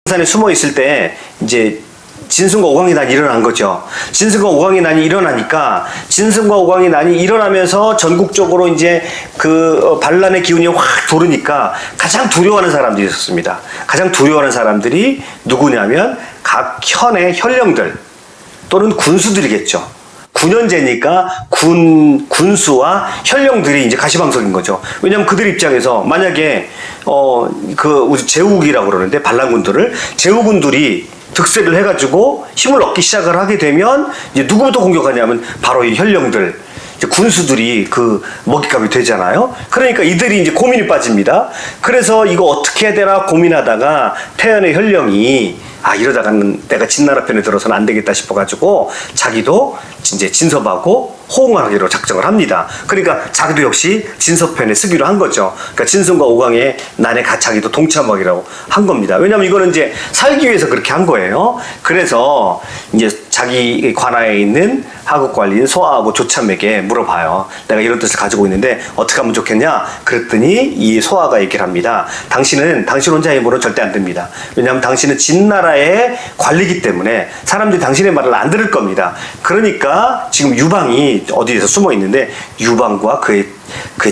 산에 숨어 있을 때 이제 진승과 오강이 난이 일어난 거죠. 진승과 오강이 난이 일어나니까 진승과 오강이 난이 일어나면서 전국적으로 이제 그 반란의 기운이 확 도르니까 가장 두려워하는 사람들이 있었습니다. 가장 두려워하는 사람들이 누구냐면 각 현의 현령들 또는 군수들이겠죠. 9년제니까 군수와 현령들이 이제 가시방석인 거죠. 왜냐하면 그들 입장에서 만약에 우리 제후국이라고 그러는데 반란군들을 제후군들이 득세를 해가지고 힘을 얻기 시작을 하게 되면 이제 누구부터 공격하냐면 바로 이 현령들, 이제 군수들이 그 먹잇감이 되잖아요. 그러니까 이들이 이제 고민이 빠집니다. 그래서 이거 어떻게 해야 되나 고민하다가 태연의 현령이 이러다가는 내가 진나라 편에 들어서는 안 되겠다 싶어가지고 자기도 이제 진섭하고 호응하기로 작정을 합니다. 그러니까 자기도 역시 진섭편에 쓰기로 한 거죠. 그러니까 진승과 오강의 난에 자기도 동참하기로 한 겁니다. 왜냐하면 이거는 이제 살기 위해서 그렇게 한 거예요. 그래서 이제 자기 관하에 있는 하국관리인 소하하고 조참에게 물어봐요. 내가 이런 뜻을 가지고 있는데 어떻게 하면 좋겠냐? 그랬더니 이 소하가 얘기를 합니다. 당신 혼자의 힘으로는 절대 안 됩니다. 왜냐하면 당신은 진나라의 관리이기 때문에 사람들이 당신의 말을 안 들을 겁니다. 그러니까 지금 유방이 어디에서 숨어 있는데 유방과 그의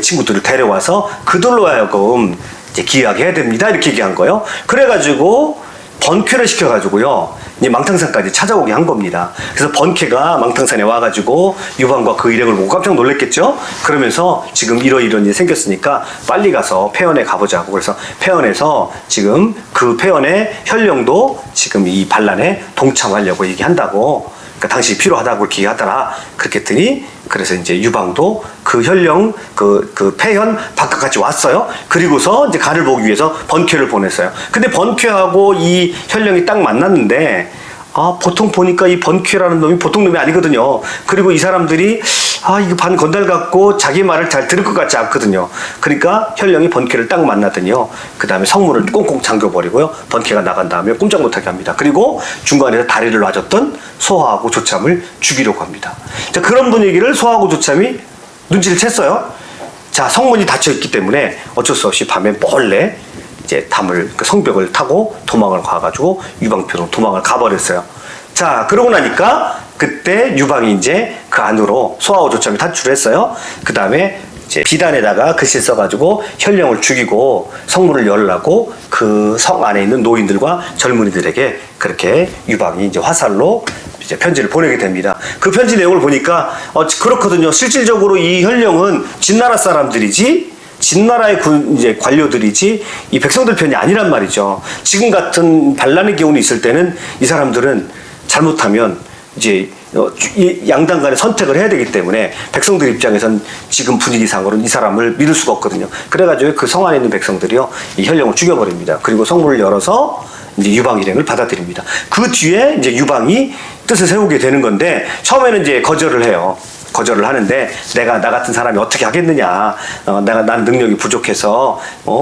친구들을 데려와서 그들로 하여금 이제 기이하게 해야 됩니다. 이렇게 얘기한 거예요. 그래가지고 번쾌를 시켜가지고요. 이제 망탕산까지 찾아오게 한 겁니다. 그래서 번쾌가 망탕산에 와가지고 유방과 그 일행을 보고 깜짝 놀랐겠죠? 그러면서 지금 이런 일이 생겼으니까 빨리 가서 폐연에 가보자고. 그래서 폐연에서 지금 그 폐연의 현령도 지금 이 반란에 동참하려고 얘기한다고. 그러니까 당신이 필요하다고 그렇게 얘기하더라. 그렇게 했더니 그래서 이제 유방도 그 현령 그 폐현 바깥까지 왔어요. 그리고서 이제 간을 보기 위해서 번쾌를 보냈어요. 근데 번쾌하고 이 현령이 딱 만났는데 보통 보니까 이 번쾌라는 놈이 보통 놈이 아니거든요. 그리고 이 사람들이 이거 반 건달 같고 자기 말을 잘 들을 것 같지 않거든요. 그러니까 현령이 번쾌를 딱 만나더니요. 그 다음에 성문을 꽁꽁 잠겨버리고요. 번쾌가 나간 다음에 꼼짝 못하게 합니다. 그리고 중간에서 다리를 놔줬던 소하하고 조참을 죽이려고 합니다. 자, 그런 분위기를 소하하고 조참이 눈치를 챘어요. 자, 성문이 닫혀있기 때문에 어쩔 수 없이 밤에 몰래 이제 그 성벽을 타고 도망을 가가지고 유방편으로 도망을 가버렸어요. 자, 그러고 나니까 그때 유방이 이제 그 안으로 소하고 조참이 탈출을 했어요. 그 다음에 이제 비단에다가 글씨 써가지고 현령을 죽이고 성문을 열라고 그 성 안에 있는 노인들과 젊은이들에게 그렇게 유방이 이제 화살로 이제 편지를 보내게 됩니다. 그 편지 내용을 보니까 그렇거든요. 실질적으로 이 현령은 진나라 사람들이지 진나라의 이제 관료들이지 이 백성들 편이 아니란 말이죠. 지금 같은 반란의 기운이 있을 때는 이 사람들은 잘못하면 이제 양당 간에 선택을 해야 되기 때문에 백성들 입장에선 지금 분위기상으로는 이 사람을 믿을 수가 없거든요. 그래가지고 그 성 안에 있는 백성들이요, 이 현령을 죽여버립니다. 그리고 성문을 열어서 이제 유방 일행을 받아들입니다. 그 뒤에 이제 유방이 뜻을 세우게 되는 건데 처음에는 이제 거절을 해요. 거절을 하는데 나 같은 사람이 어떻게 하겠느냐. 난 능력이 부족해서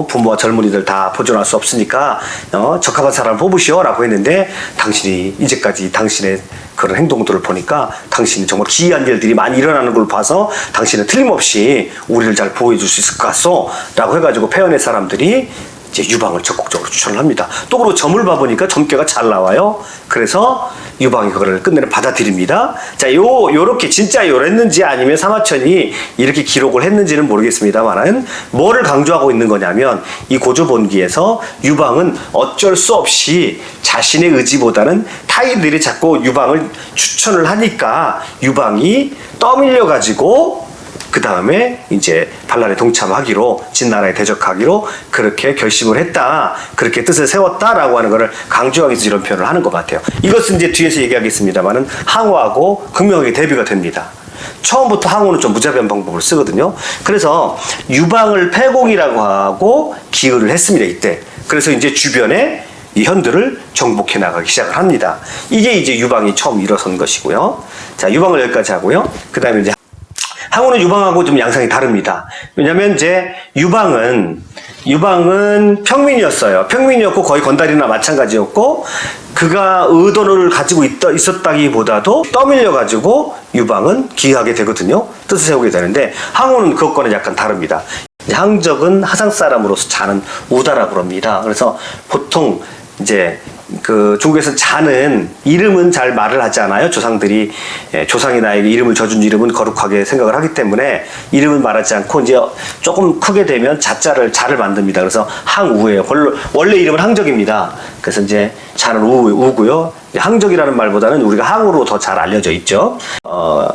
부모와 젊은이들 다 보존할 수 없으니까 적합한 사람을 뽑으시오 라고 했는데 당신이 이제까지 당신의 그런 행동들을 보니까 당신이 정말 기이한 일들이 많이 일어나는 걸 봐서 당신은 틀림없이 우리를 잘 보호해 줄 수 있을 것 같소 라고 해가지고 폐연의 사람들이 이제 유방을 적극적으로 추천을 합니다. 또 그리고 점을 봐보니까 점괘가 잘 나와요. 그래서 유방이 그거를 끝내는 받아들입니다. 자, 요렇게 진짜 요랬는지 아니면 사마천이 이렇게 기록을 했는지는 모르겠습니다만은 뭐를 강조하고 있는 거냐면 이 고조본기에서 유방은 어쩔 수 없이 자신의 의지보다는 타인들이 자꾸 유방을 추천을 하니까 유방이 떠밀려 가지고 그 다음에 이제 반란에 동참하기로 진나라에 대적하기로 그렇게 결심을 했다. 그렇게 뜻을 세웠다라고 하는 것을 강조하기 위해서 이런 표현을 하는 것 같아요. 이것은 이제 뒤에서 얘기하겠습니다만은 항우하고 극명하게 대비가 됩니다. 처음부터 항우는 좀 무자비한 방법을 쓰거든요. 그래서 유방을 패공이라고 하고 기여를 했습니다. 이때. 그래서 이제 주변에 이 현들을 정복해 나가기 시작을 합니다. 이게 이제 유방이 처음 일어선 것이고요. 자, 유방을 여기까지 하고요. 그 다음에 이제 항우는 유방하고 좀 양상이 다릅니다. 왜냐면 이제 유방은 평민이었어요. 평민이었고 거의 건달이나 마찬가지였고 그가 의도를 가지고 있었다기보다도 떠밀려가지고 유방은 기여하게 되거든요. 뜻을 세우게 되는데 항우는 그것과는 약간 다릅니다. 항적은 하상 사람으로서 자는 우다라고 합니다. 그래서 보통 이제 그 중국에서 자는 이름은 잘 말을 하지 않아요. 조상들이 조상이 나에게 이름을 져준 이름은 거룩하게 생각을 하기 때문에 이름은 말하지 않고 이제 조금 크게 되면 자를 만듭니다. 그래서 항우예요. 원래 이름은 항적입니다. 그래서 이제 자는 우고요. 항적이라는 말보다는 우리가 항우로 더 잘 알려져 있죠.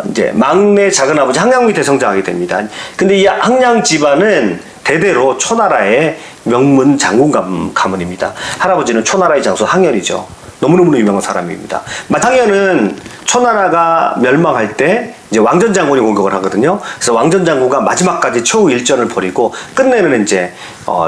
이제 막내 작은 아버지 항량 밑에 성장하게 됩니다. 근데 이 항량 집안은 대대로 초나라의 명문 장군 가문입니다. 할아버지는 초나라의 장수 항현이죠. 너무너무 유명한 사람입니다. 항현은 초나라가 멸망할 때 이제 왕전 장군이 공격을 하거든요. 그래서 왕전 장군가 마지막까지 최후 일전을 벌이고 끝내는 이제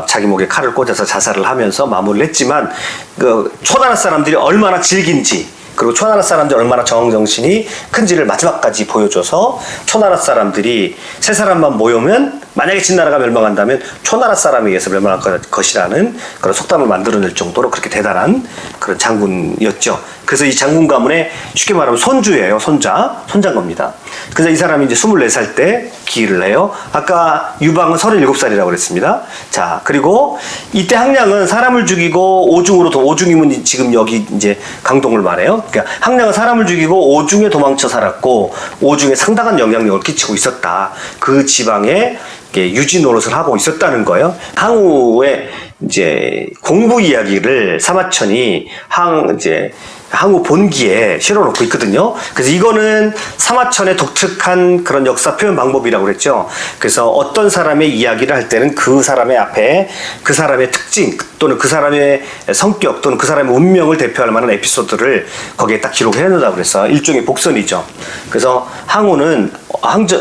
자기 목에 칼을 꽂아서 자살을 하면서 마무리를 했지만 그 초나라 사람들이 얼마나 질긴지 그리고 초나라 사람들이 얼마나 정정신이 큰지를 마지막까지 보여줘서 초나라 사람들이 세 사람만 모이면 만약에 진나라가 멸망한다면 초나라 사람에 의해서 멸망할 것이라는 그런 속담을 만들어낼 정도로 그렇게 대단한 그런 장군이었죠. 그래서 이 장군 가문의 쉽게 말하면 손주예요. 손자인 겁니다. 그래서 이 사람이 이제 24살 때 기일을 해요. 아까 유방은 37살이라고 그랬습니다. 자, 그리고 이때 항량은 사람을 죽이고 오중이면 지금 여기 이제 강동을 말해요. 그러니까 항량은 사람을 죽이고 오중에 도망쳐 살았고 오중에 상당한 영향력을 끼치고 있었다. 그 지방에 유지 노릇을 하고 있었다는 거예요. 항우의 이제 공부 이야기를 사마천이 항우 본기에 실어놓고 있거든요. 그래서 이거는 사마천의 독특한 그런 역사 표현 방법이라고 그랬죠. 그래서 어떤 사람의 이야기를 할 때는 그 사람의 앞에 그 사람의 특징 또는 그 사람의 성격 또는 그 사람의 운명을 대표할 만한 에피소드를 거기에 딱 기록해 놓는다고 그랬어. 일종의 복선이죠. 그래서 항우는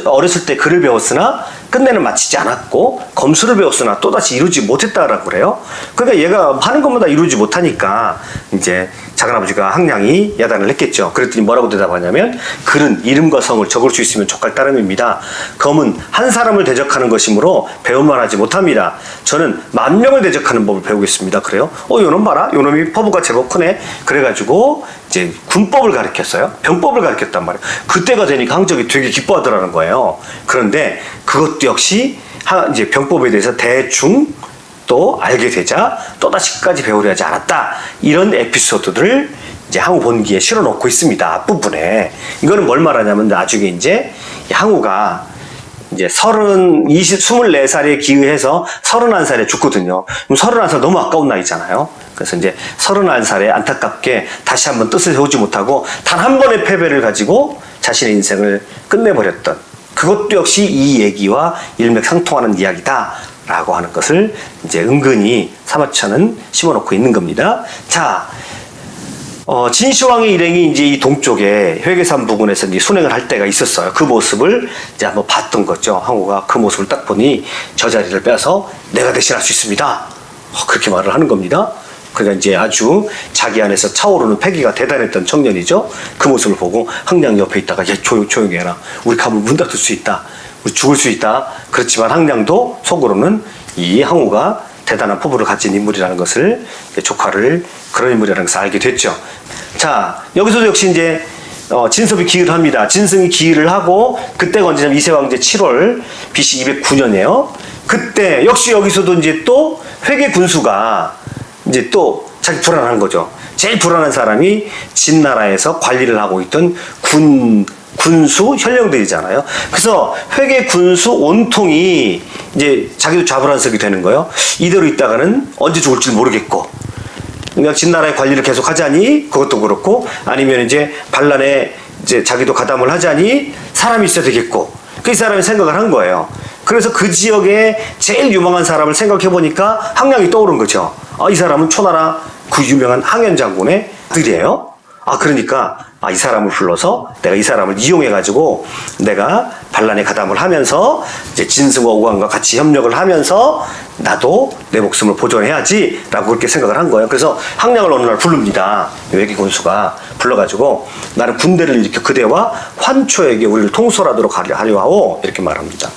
어렸을 때 글을 배웠으나 끝내는 마치지 않았고 검수를 배웠으나 또다시 이루지 못했다라고 그래요. 그러니까 얘가 하는 것마다 이루지 못하니까 이제 작은아버지가 항량이 야단을 했겠죠. 그랬더니 뭐라고 대답하냐면 글은 이름과 성을 적을 수 있으면 족할 따름입니다. 검은 한 사람을 대적하는 것이므로 배움만 하지 못합니다. 저는 10,000명을 대적하는 법을 배우겠습니다. 그래요? 요놈 봐라. 요놈이 퍼부가 제법 크네. 그래가지고 이제 군법을 가르쳤어요. 병법을 가르쳤단 말이에요. 그때가 되니까 항적이 되게 기뻐하더라는 거예요. 그런데 그것도 역시 이제 병법에 대해서 대충 또 알게 되자 또다시 끝까지 배우려 하지 않았다. 이런 에피소드들을 이제 항우 본기에 실어놓고 있습니다. 앞부분에. 이거는 뭘 말하냐면 나중에 이제 항우가 이제 24살에 기의해서 31살에 죽거든요. 그럼 31살 너무 아까운 나이잖아요. 그래서 이제 31살에 안타깝게 다시 한번 뜻을 세우지 못하고 단 한 번의 패배를 가지고 자신의 인생을 끝내버렸던 그것도 역시 이 얘기와 일맥상통하는 이야기다. 라고 하는 것을 이제 은근히 사마천은 심어놓고 있는 겁니다. 자, 진시황의 일행이 이제 이 동쪽에 회계산 부근에서 이제 순행을 할 때가 있었어요. 그 모습을 이제 한번 봤던 거죠. 항우가 그 모습을 딱 보니 저 자리를 빼서 내가 대신할 수 있습니다. 그렇게 말을 하는 겁니다. 그러니까 이제 아주 자기 안에서 차오르는 패기가 대단했던 청년이죠. 그 모습을 보고 항량 옆에 있다가 야, 조용히 해라. 우리 가문 문 닫을 수 있다. 우리 죽을 수 있다. 그렇지만 항량도 속으로는 이 항우가 대단한 포부를 가진 인물이라는 것을 조카를 그런 인물이라는 것을 알게 됐죠. 자, 여기서도 역시 이제 진섭이 기일을 합니다. 진승이 기일을 하고 그때가 언제냐면 이세왕제 7월 BC 209년이에요. 그때 역시 여기서도 이제 또 회계 군수가 이제 또 자기 불안한 거죠. 제일 불안한 사람이 진나라에서 관리를 하고 있던 군수 현령들이잖아요. 그래서 회계 군수 온통이 이제 자기도 좌불안석이 되는 거예요. 이대로 있다가는 언제 죽을지 모르겠고, 그냥 진나라의 관리를 계속 하자니 그것도 그렇고, 아니면 이제 반란에 이제 자기도 가담을 하자니 사람이 있어야 되겠고, 그 사람이 생각을 한 거예요. 그래서 그 지역에 제일 유망한 사람을 생각해 보니까 항량이 떠오른 거죠. 이 사람은 초나라 그 유명한 항현 장군의 아들이에요. 그러니까 이 사람을 불러서 내가 이 사람을 이용해가지고 내가 반란에 가담을 하면서 이제 진승과 오광과 같이 협력을 하면서 나도 내 목숨을 보존해야지 라고 그렇게 생각을 한 거예요. 그래서 항량을 어느 날 부릅니다. 외기군수가 불러가지고 나는 군대를 일으켜 그대와 환초에게 우리를 통솔하도록 하려 하오 이렇게 말합니다.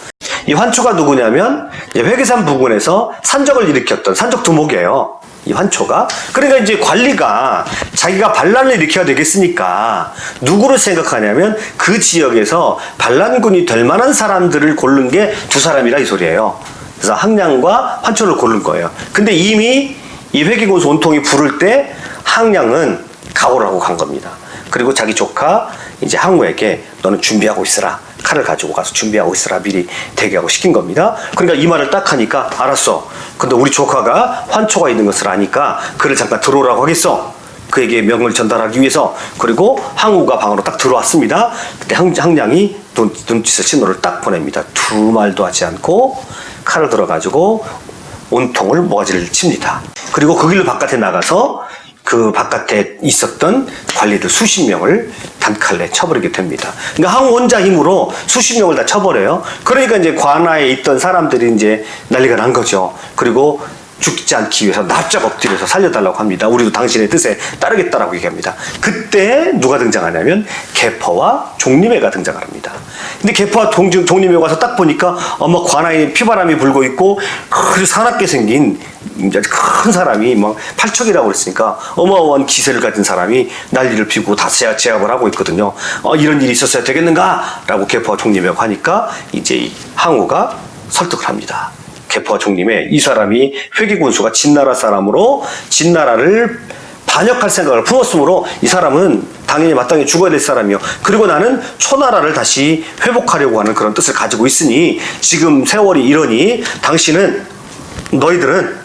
이 환초가 누구냐면 회계산 부근에서 산적을 일으켰던 산적 두목이에요. 이 환초가. 그러니까 이제 관리가 자기가 반란을 일으켜야 되겠으니까 누구를 생각하냐면 그 지역에서 반란군이 될 만한 사람들을 고른 게 두 사람이라 이 소리예요. 그래서 항량과 환초를 고른 거예요. 근데 이미 이 회계군수 온통이 부를 때 항량은 각오를 하고 간 겁니다. 그리고 자기 조카 이제 항우에게 너는 준비하고 있으라. 칼을 가지고 가서 준비하고 있으라 미리 대기하고 시킨 겁니다. 그러니까 이 말을 딱 하니까 알았어. 근데 우리 조카가 환초가 있는 것을 아니까 그를 잠깐 들어오라고 하겠어. 그에게 명을 전달하기 위해서. 그리고 항우가 방으로 딱 들어왔습니다. 그때 항량이 눈짓의 신호를 딱 보냅니다. 두 말도 하지 않고 칼을 들어가지고 온통을 모가지를 칩니다. 그리고 그 길로 바깥에 나가서 그 바깥에 있었던 관리들 수십 명을 단칼에 쳐버리게 됩니다. 그러니까 항우 혼자 힘으로 수십 명을 다 쳐버려요. 그러니까 이제 관아에 있던 사람들이 이제 난리가 난 거죠. 그리고 죽지 않기 위해서 납작 엎드려서 살려달라고 합니다. 우리도 당신의 뜻에 따르겠다라고 얘기합니다. 그때 누가 등장하냐면 개포와 종림회가 등장을 합니다. 근데 개포와 종림회 와서 딱 보니까 어머 관아에 피바람이 불고 있고 아주 사납게 생긴 큰 사람이 막 팔척이라고 그랬으니까 어마어마한 기세를 가진 사람이 난리를 피우고 다 제압을 하고 있거든요. 이런 일이 있었어야 되겠는가? 라고 개포와 종림회가 하니까 이제 항우가 설득을 합니다. 개포와 종림회 이 사람이 회계군수가 진나라 사람으로 진나라를 반역할 생각을 품었으므로 이 사람은 당연히 마땅히 죽어야 될 사람이요. 그리고 나는 초나라를 다시 회복하려고 하는 그런 뜻을 가지고 있으니 지금 세월이 이러니 당신은 너희들은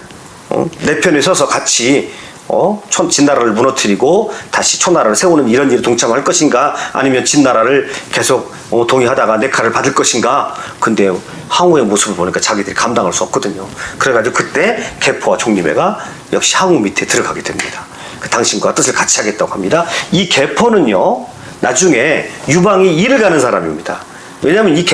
내 편에 서서 같이 진나라를 무너뜨리고 다시 초나라를 세우는 이런 일에 동참할 것인가 아니면 진나라를 계속 동의하다가 내 칼을 받을 것인가. 근데 항우의 모습을 보니까 자기들이 감당할 수 없거든요. 그래가지고 그때 개포와 종림회가 역시 항우 밑에 들어가게 됩니다. 당신과 뜻을 같이 하겠다고 합니다. 이 개포는요 나중에 유방이 일을 가는 사람입니다. 왜냐하면 이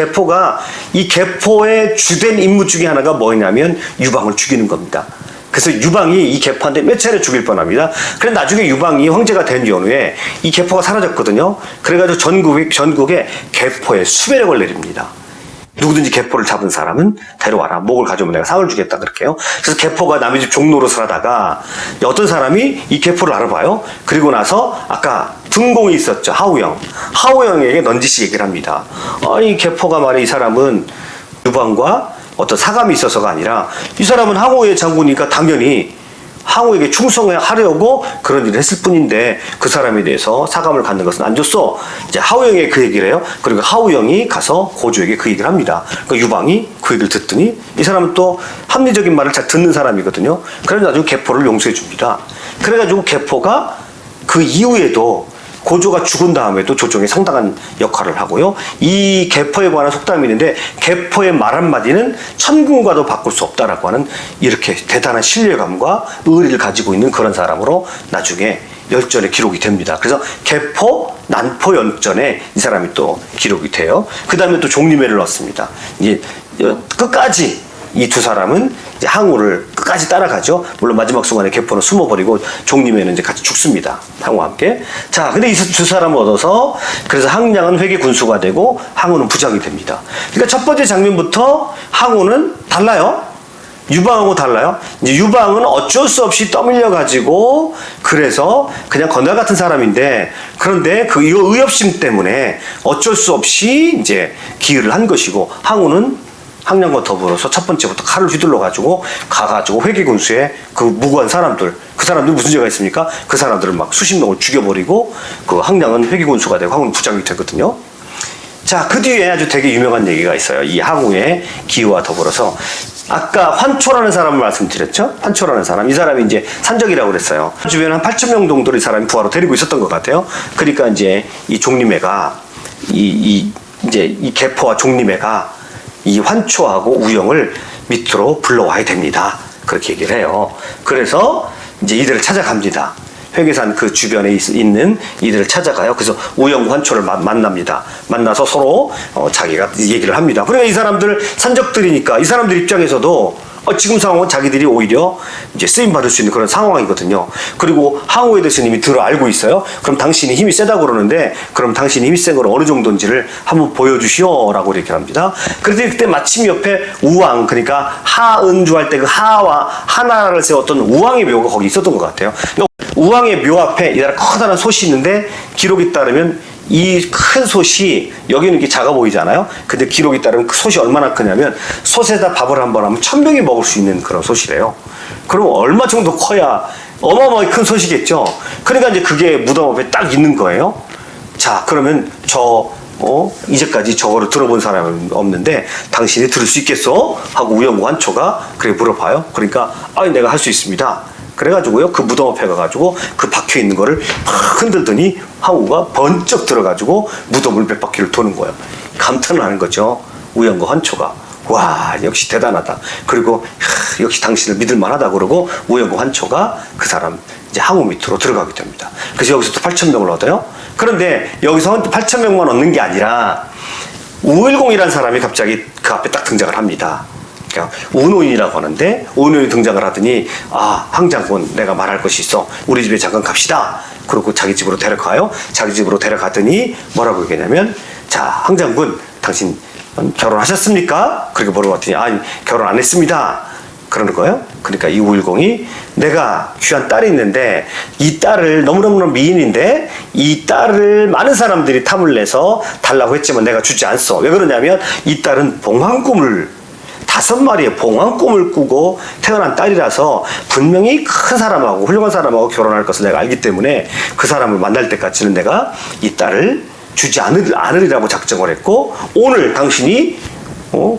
개포의 주된 임무 중에 하나가 뭐냐면 유방을 죽이는 겁니다. 그래서 유방이 이 개포한테 몇 차례 죽일 뻔합니다. 그런데 나중에 유방이 황제가 된 연후에 이 개포가 사라졌거든요. 그래가지고 전국에 개포의 수배력을 내립니다. 누구든지 개포를 잡은 사람은 데려와라. 목을 가져오면 내가 상을 주겠다. 그렇게요. 그래서 개포가 남의 집 종노릇을 하다가 어떤 사람이 이 개포를 알아봐요. 그리고 나서 아까 등공이 있었죠. 하우영. 하우영에게 넌지시 얘기를 합니다. 이 개포가 말이야 이 사람은 유방과 어떤 사감이 있어서가 아니라 이 사람은 항우의 장군이니까 당연히 항우에게 충성하려고 그런 일을 했을 뿐인데 그 사람에 대해서 사감을 갖는 것은 안 좋소. 이제 하우영에게 그 얘기를 해요. 그리고 하우영이 가서 고조에게 그 얘기를 합니다. 그러니까 유방이 그 얘기를 듣더니 이 사람은 또 합리적인 말을 잘 듣는 사람이거든요. 그래서 나중에 개포를 용서해 줍니다. 그래가지고 개포가 그 이후에도 고조가 죽은 다음에도 조정에 상당한 역할을 하고요. 이 개포에 관한 속담이 있는데 개포의 말 한마디는 천금과도 바꿀 수 없다라고 하는 이렇게 대단한 신뢰감과 의리를 가지고 있는 그런 사람으로 나중에 열전에 기록이 됩니다. 그래서 개포, 난포 열전에 이 사람이 또 기록이 돼요. 그 다음에 또 종림회를 넣습니다. 이제 끝까지 이 두 사람은 이제 항우를 끝까지 따라가죠. 물론 마지막 순간에 개포는 숨어버리고 종림회는 이제 같이 죽습니다. 항우와 함께. 자, 근데 이 두 사람을 얻어서 그래서 항량은 회계 군수가 되고 항우는 부장이 됩니다. 그러니까 첫 번째 장면부터 항우는 달라요. 유방하고 달라요. 이제 유방은 어쩔 수 없이 떠밀려 가지고 그래서 그냥 건달 같은 사람인데 그런데 그 의협심 때문에 어쩔 수 없이 이제 기여를 한 것이고 항우는 항량과 더불어서 첫 번째부터 칼을 휘둘러 가지고 가가지고 회계군수의 그 무고한 사람들 그 사람들 무슨 죄가 있습니까? 그 사람들을 막 수십 명을 죽여버리고 그 항량은 회계군수가 되고 항우는 부장이 되거든요. 자, 그 뒤에 아주 되게 유명한 얘기가 있어요. 이 항우의 기여와 더불어서 아까 환초라는 사람을 말씀드렸죠? 환초라는 사람. 이 사람이 이제 산적이라고 그랬어요. 주변에 한 8,000명 정도를 이 사람이 부하로 데리고 있었던 것 같아요. 그러니까 이제 이 종림회가 이제 이 개포와 종림회가 이 환초하고 우영을 밑으로 불러와야 됩니다. 그렇게 얘기를 해요. 그래서 이제 이들을 찾아갑니다. 회계산 그 주변에 있는 이들을 찾아가요. 그래서 우영과 환초를 만납니다. 만나서 서로 자기가 얘기를 합니다. 그러니까 이 사람들 산적들이니까 이 사람들 입장에서도 지금 상황은 자기들이 오히려 이제 쓰임 받을 수 있는 그런 상황이거든요. 그리고 항우에 대해서는 이미 들어 알고 있어요. 그럼 당신이 힘이 세다고 그러는데 그럼 당신이 힘이 센 걸 어느 정도인지를 한번 보여주시오라고 이렇게 합니다. 그래서 그때 마침 옆에 우왕 그러니까 하은주 할 때 그 하와 하나를 세웠던 우왕의 묘가 거기 있었던 것 같아요. 그러니까 우왕의 묘 앞에 이달아 커다란 솥이 있는데 기록에 따르면 이 큰 솥이 여기는 이렇게 작아 보이잖아요. 근데 기록에 따르면 그 솥이 얼마나 크냐면 솥에다 밥을 한번 하면 1,000명이 먹을 수 있는 그런 솥이래요. 그럼 얼마 정도 커야 어마어마하게 큰 소식이겠죠. 그러니까 이제 그게 무덤 앞에 딱 있는 거예요. 자, 그러면 이제까지 저거를 들어본 사람은 없는데 당신이 들을 수 있겠어? 하고 우영우환초가 그렇게 물어봐요. 그러니까 내가 할 수 있습니다. 그래가지고요, 그 무덤 앞에 가가지고 그 박혀 있는 거를 막 흔들더니 항우가 번쩍 들어가지고 무덤을 몇 바퀴를 도는 거예요. 감탄을 하는 거죠. 우영우환초가. 와, 역시 대단하다. 그리고 역시 당신을 믿을 만하다 그러고 우영우환초가 그 사람 이제 항우 밑으로 들어가게 됩니다. 그래서 여기서 또 8,000명을 얻어요. 그런데 여기서 8,000명만 얻는 게 아니라 우일공이라는 사람이 갑자기 그 앞에 딱 등장을 합니다. 그러니까 우노인이라고 하는데 우노인이 등장을 하더니 황장군, 내가 말할 것이 있어. 우리 집에 잠깐 갑시다. 그리고 자기 집으로 데려가요. 자기 집으로 데려가더니 뭐라고 얘기하냐면, 자, 황장군, 당신 결혼하셨습니까? 그렇게 물어봤더니 아니, 결혼 안 했습니다. 그러는 거예요. 그러니까 이 우일공이, 내가 귀한 딸이 있는데 이 딸을 너무너무 미인인데 이 딸을 많은 사람들이 탐을 내서 달라고 했지만 내가 주지 않소. 왜 그러냐면 이 딸은 봉황꿈을 5마리의 봉황꿈을 꾸고 태어난 딸이라서 분명히 큰 사람하고 훌륭한 사람하고 결혼할 것을 내가 알기 때문에 그 사람을 만날 때까지는 내가 이 딸을 주지 않으리라고 작정을 했고, 오늘 당신이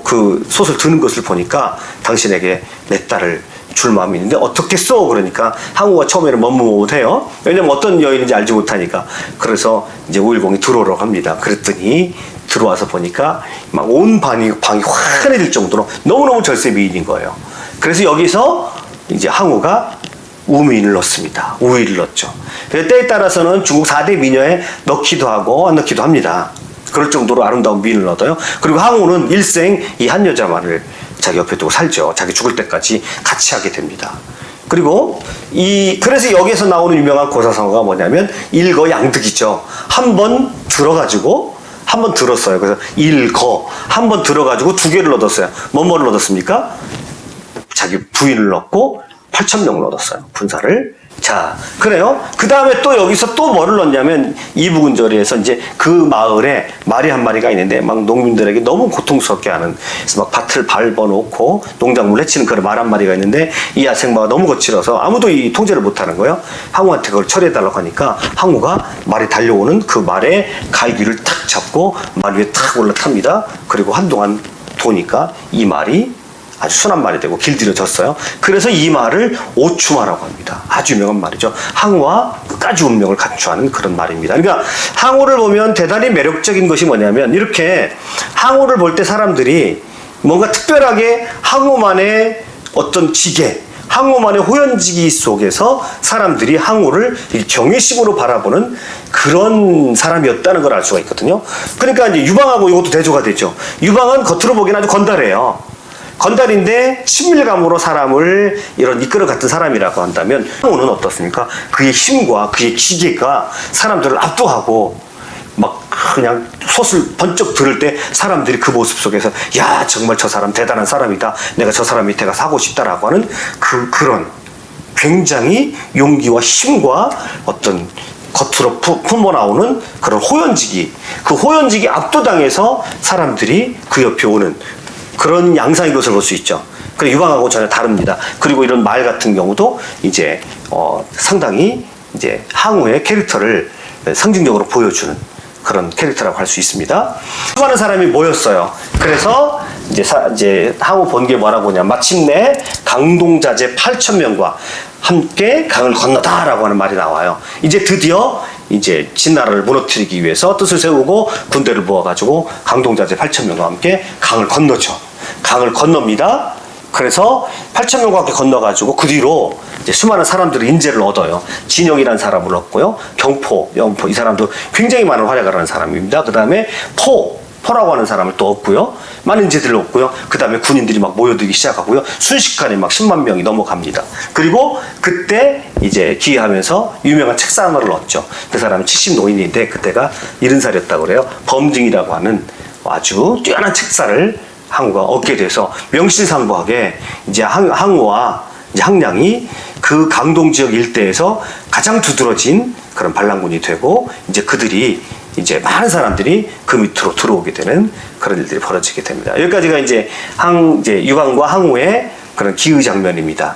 그 솥을 드는 것을 보니까 당신에게 내 딸을 줄 마음이 있는데 어떻겠어? 그러니까 항우가 처음에는 머뭇머뭇해요. 왜냐면 어떤 여인인지 알지 못하니까. 그래서 이제 우일공이 들어오라고 합니다. 그랬더니 들어와서 보니까 막 온 방이 환해질 정도로 너무너무 절세 미인인 거예요. 그래서 여기서 이제 항우가 우미인을 넣습니다. 우위를 넣었죠. 때에 따라서는 중국 4대 미녀에 넣기도 하고 안 넣기도 합니다. 그럴 정도로 아름다운 미인을 얻어요. 그리고 항우는 일생 이 한 여자만을 자기 옆에 두고 살죠. 자기 죽을 때까지 같이 하게 됩니다. 그리고 그래서 여기에서 나오는 유명한 고사성어가 뭐냐면 일거양득이죠. 한 번 들어가지고 한 번 들었어요. 그래서 한 번 들어가지고 2개를 얻었어요. 뭐를 얻었습니까? 자기 부인을 넣고 8,000명을 얻었어요. 군사를. 자, 그래요. 그 다음에 또 여기서 또 뭐를 넣냐면 이부근절에서 이제 그 마을에 말이 한 마리가 있는데 막 농민들에게 너무 고통스럽게 하는, 그래서 막 밭을 밟아놓고 농작물 해치는 그런 말 한 마리가 있는데 이 야생마가 너무 거칠어서 아무도 이 통제를 못하는 거예요. 항우한테 그걸 처리해달라고 하니까 항우가 말이 달려오는 그 말의 갈기를 탁 잡고 말 위에 탁 올라탑니다. 그리고 한동안 도니까 이 말이 아주 순한 말이 되고 길들여졌어요. 그래서 이 말을 오추마라고 합니다. 아주 유명한 말이죠. 항우와 끝까지 운명을 갖추하는 그런 말입니다. 그러니까 항우를 보면 대단히 매력적인 것이 뭐냐면, 이렇게 항우를 볼 때 사람들이 뭔가 특별하게 항우만의 어떤 지계, 항우만의 호연지기 속에서 사람들이 항우를 경외심으로 바라보는 그런 사람이었다는 걸 알 수가 있거든요. 그러니까 이제 유방하고 이것도 대조가 되죠. 유방은 겉으로 보기엔 아주 건달해요. 건달인데 친밀감으로 사람을 이끌어 갔던 사람이라고 한다면, 항우는 어떻습니까? 그의 힘과 그의 기계가 사람들을 압도하고 막 그냥 솥을 번쩍 들을 때 사람들이 그 모습 속에서 야, 정말 저 사람 대단한 사람이다, 내가 저 사람 밑에 가서 하고 싶다라고 하는 그런 굉장히 용기와 힘과 어떤 겉으로 품어나오는 그런 호연지기, 그 호연지기 압도당해서 사람들이 그 옆에 오는 그런 양상의 것을 볼 수 있죠. 그리고 유방하고 전혀 다릅니다. 그리고 이런 말 같은 경우도 이제 상당히 이제 항우의 캐릭터를 상징적으로 보여주는 그런 캐릭터라고 할 수 있습니다. 수많은 사람이 모였어요. 그래서 이제 항우 본 게 뭐라고 하냐, 마침내 강동자제 8,000명과 함께 강을 건너다라고 하는 말이 나와요. 이제 드디어 이제 진나라를 무너뜨리기 위해서 뜻을 세우고 군대를 모아가지고 강동자제 8,000명과 함께 강을 건너죠. 강을 건넙니다. 그래서 8,000명과 함께 건너가지고 그 뒤로 이제 수많은 사람들의 인재를 얻어요. 진영이라는 사람을 얻고요. 경포, 영포, 이 사람도 굉장히 많은 활약을 하는 사람입니다. 그 다음에 포라고 하는 사람을 또 얻고요. 많은 인재들을 얻고요. 그 다음에 군인들이 막 모여들기 시작하고요. 순식간에 막 10만 명이 넘어갑니다. 그리고 그때 이제 기회하면서 유명한 책사하나를 얻죠. 그 사람은 70노인인데 그때가 70살이었다고 그래요. 범증이라고 하는 아주 뛰어난 책사를 항우가 얻게 돼서 명실상부하게 이제 항우와 이제 항량이 그 강동 지역 일대에서 가장 두드러진 그런 반란군이 되고, 이제 그들이 이제 많은 사람들이 그 밑으로 들어오게 되는 그런 일들이 벌어지게 됩니다. 여기까지가 이제 유방과 항우의 그런 기의 장면입니다.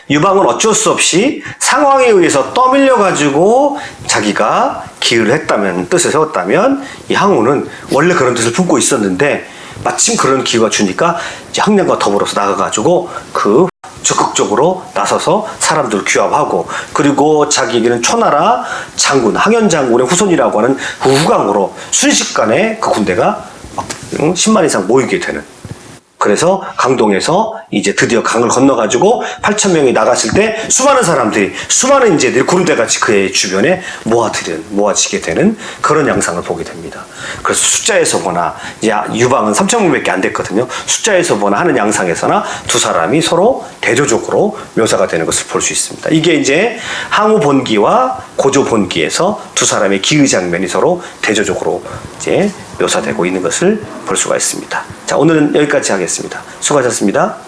유방은 어쩔 수 없이 상황에 의해서 떠밀려 가지고 자기가 기의를 했다면, 뜻을 세웠다면, 이 항우는 원래 그런 뜻을 품고 있었는데 마침 그런 기회가 주니까 이제 항량과 더불어서 나가가지고 그 적극적으로 나서서 사람들을 규합하고, 그리고 자기에게는 초나라 장군, 항현 장군의 후손이라고 하는 그 후광으로 순식간에 그 군대가 막 10만 이상 모이게 되는. 그래서 강동에서 이제 드디어 강을 건너가지고 8,000명이 나갔을 때 수많은 사람들이, 수많은 이제 구르대 같이 그의 주변에 모아지게 되는 그런 양상을 보게 됩니다. 그래서 숫자에서 보나, 이제 유방은 3,000명밖에 안 됐거든요. 숫자에서 보나 하는 양상에서나 두 사람이 서로 대조적으로 묘사가 되는 것을 볼 수 있습니다. 이게 이제 항우 본기와 고조 본기에서 두 사람의 기의 장면이 서로 대조적으로 이제 묘사되고 있는 것을 볼 수가 있습니다. 자, 오늘은 여기까지 하겠습니다. 수고하셨습니다.